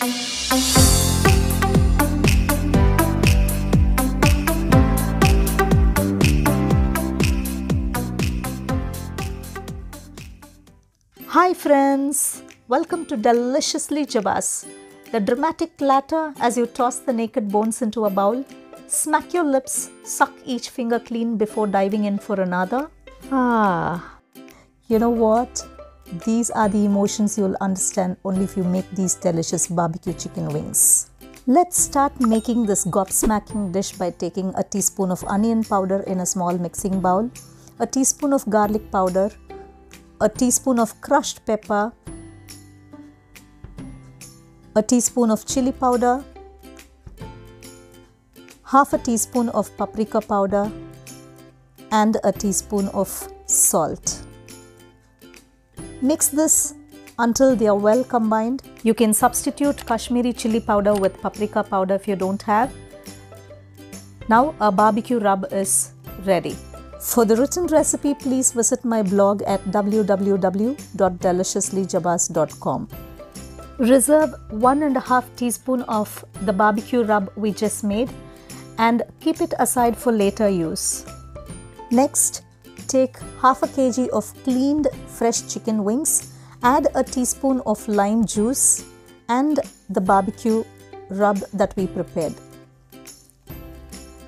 Hi friends, welcome to Deliciously Jebas, the dramatic clatter as you toss the naked bones into a bowl, smack your lips, suck each finger clean before diving in for another. You know what? These are the emotions you'll understand only if you make these delicious barbecue chicken wings. Let's start making this gobsmacking dish by taking a teaspoon of onion powder in a small mixing bowl, a teaspoon of garlic powder, a teaspoon of crushed pepper, a teaspoon of chili powder, half a teaspoon of paprika powder, and a teaspoon of salt. Mix this until they are well combined. You can substitute Kashmiri chili powder with paprika powder if you don't have. Now our barbecue rub is ready. For the written recipe, please visit my blog at www.deliciouslyjebas.com. Reserve 1.5 teaspoon of the barbecue rub we just made and keep it aside for later use. Next, take half a kg of cleaned fresh chicken wings, add a teaspoon of lime juice and the barbecue rub that we prepared.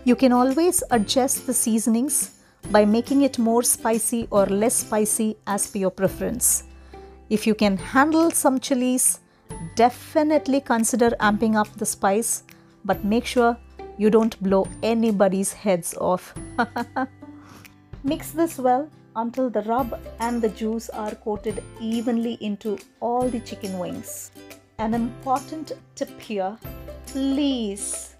You can always adjust the seasonings by making it more spicy or less spicy as per your preference. If you can handle some chilies, definitely consider amping up the spice, but make sure you don't blow anybody's heads off. Mix this well until the rub and the juice are coated evenly into all the chicken wings. An important tip here, please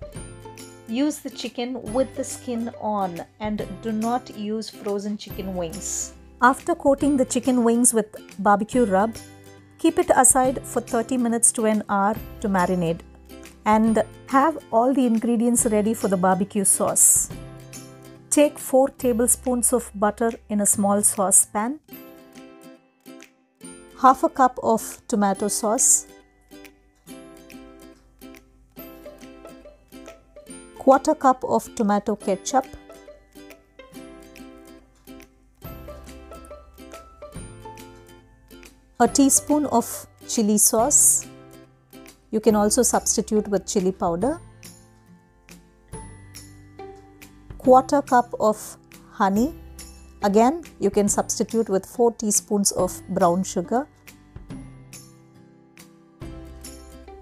use the chicken with the skin on and do not use frozen chicken wings. After coating the chicken wings with barbecue rub, keep it aside for 30 minutes to an hour to marinate and have all the ingredients ready for the barbecue sauce. Take 4 tablespoons of butter in a small saucepan, half a cup of tomato sauce, quarter cup of tomato ketchup, a teaspoon of chili sauce. You can also substitute with chili powder, quarter cup of honey. Again, you can substitute with 4 teaspoons of brown sugar,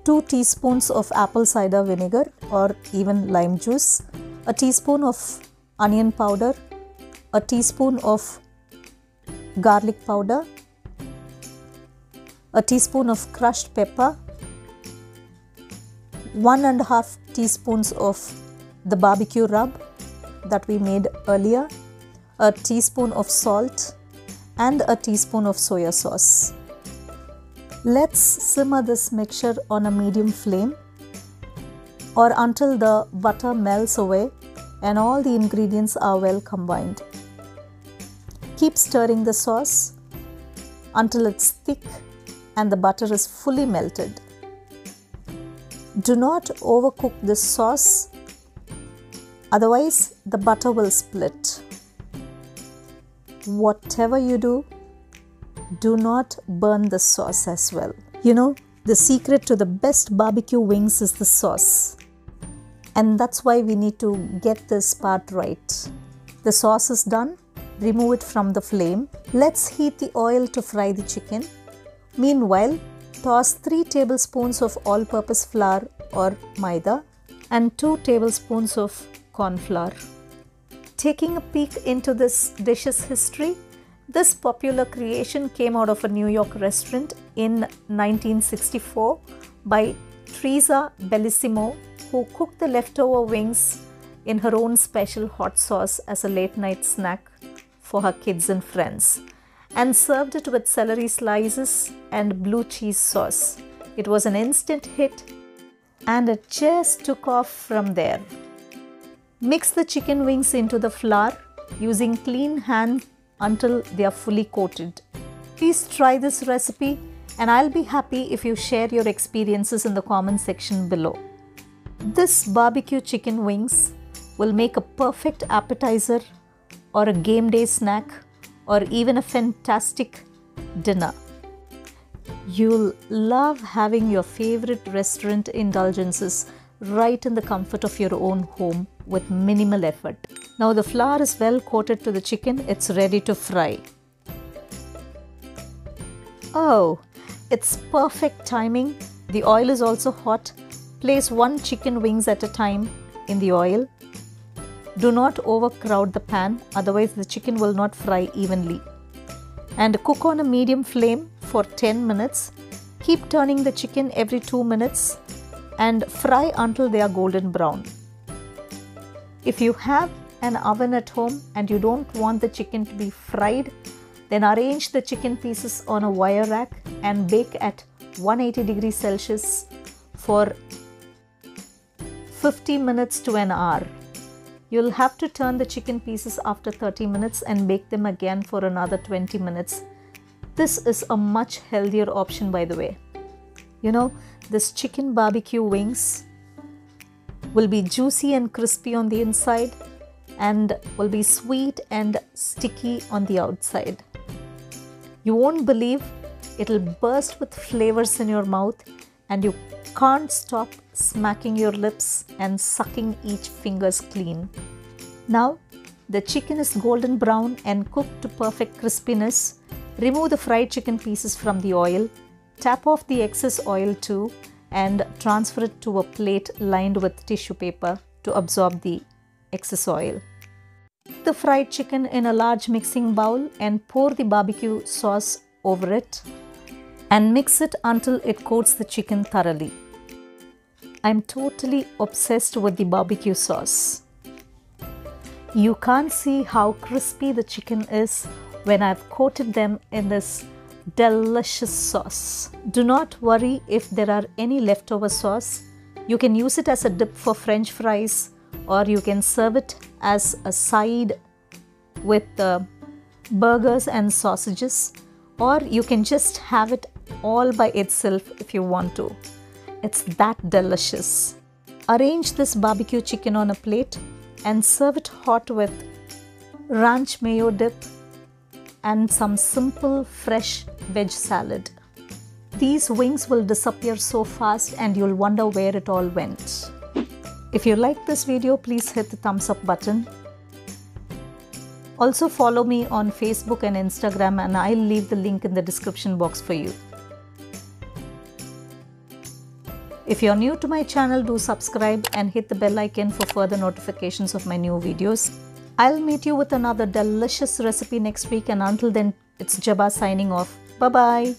2 teaspoons of apple cider vinegar or even lime juice, a teaspoon of onion powder, a teaspoon of garlic powder, a teaspoon of crushed pepper, 1.5 teaspoons of the barbecue rub that we made earlier, a teaspoon of salt and a teaspoon of soya sauce. Let's simmer this mixture on a medium flame or until the butter melts away and all the ingredients are well combined. Keep stirring the sauce until it's thick and the butter is fully melted. Do not overcook this sauce, otherwise the butter will split. Whatever you do, do not burn the sauce as well. You know, the secret to the best barbecue wings is the sauce. And that's why we need to get this part right. The sauce is done. Remove it from the flame. Let's heat the oil to fry the chicken. Meanwhile, toss 3 tablespoons of all-purpose flour or maida and 2 tablespoons of corn flour. Taking a peek into this dish's history, this popular creation came out of a New York restaurant in 1964 by Teresa Bellissimo, who cooked the leftover wings in her own special hot sauce as a late night snack for her kids and friends, and served it with celery slices and blue cheese sauce. It was an instant hit and it just took off from there. Mix the chicken wings into the flour using clean hands until they are fully coated. Please try this recipe and I'll be happy if you share your experiences in the comment section below. This barbecue chicken wings will make a perfect appetizer or a game day snack or even a fantastic dinner. You'll love having your favorite restaurant indulgences right in the comfort of your own home with minimal effort. Now the flour is well coated to the chicken, it's ready to fry. Oh, it's perfect timing. The oil is also hot. Place 1 chicken wings at a time in the oil. Do not overcrowd the pan, otherwise the chicken will not fry evenly. And cook on a medium flame for 10 minutes. Keep turning the chicken every 2 minutes and fry until they are golden brown. If you have an oven at home and you don't want the chicken to be fried, then arrange the chicken pieces on a wire rack and bake at 180 degrees Celsius for 50 minutes to an hour. You'll have to turn the chicken pieces after 30 minutes and bake them again for another 20 minutes. This is a much healthier option, by the way. You know, this chicken barbecue wings will be juicy and crispy on the inside and will be sweet and sticky on the outside. You won't believe it'll burst with flavors in your mouth and you can't stop smacking your lips and sucking each fingers clean. Now, the chicken is golden brown and cooked to perfect crispiness. Remove the fried chicken pieces from the oil. Tap off the excess oil too and transfer it to a plate lined with tissue paper to absorb the excess oil. Put the fried chicken in a large mixing bowl and pour the barbecue sauce over it and mix it until it coats the chicken thoroughly. I'm totally obsessed with the barbecue sauce. You can't see how crispy the chicken is when I've coated them in this delicious sauce. Do not worry if there are any leftover sauce. You can use it as a dip for French fries, or you can serve it as a side with burgers and sausages, or you can just have it all by itself if you want to. It's that delicious. Arrange this barbecue chicken on a plate and serve it hot with ranch mayo dip and some simple fresh veg salad. These wings will disappear so fast and you'll wonder where it all went. If you like this video, please hit the thumbs up button. Also follow me on Facebook and Instagram, and I'll leave the link in the description box for you. If you're new to my channel, do subscribe and hit the bell icon for further notifications of my new videos. I'll meet you with another delicious recipe next week, and until then, it's Jeba signing off. Bye-bye.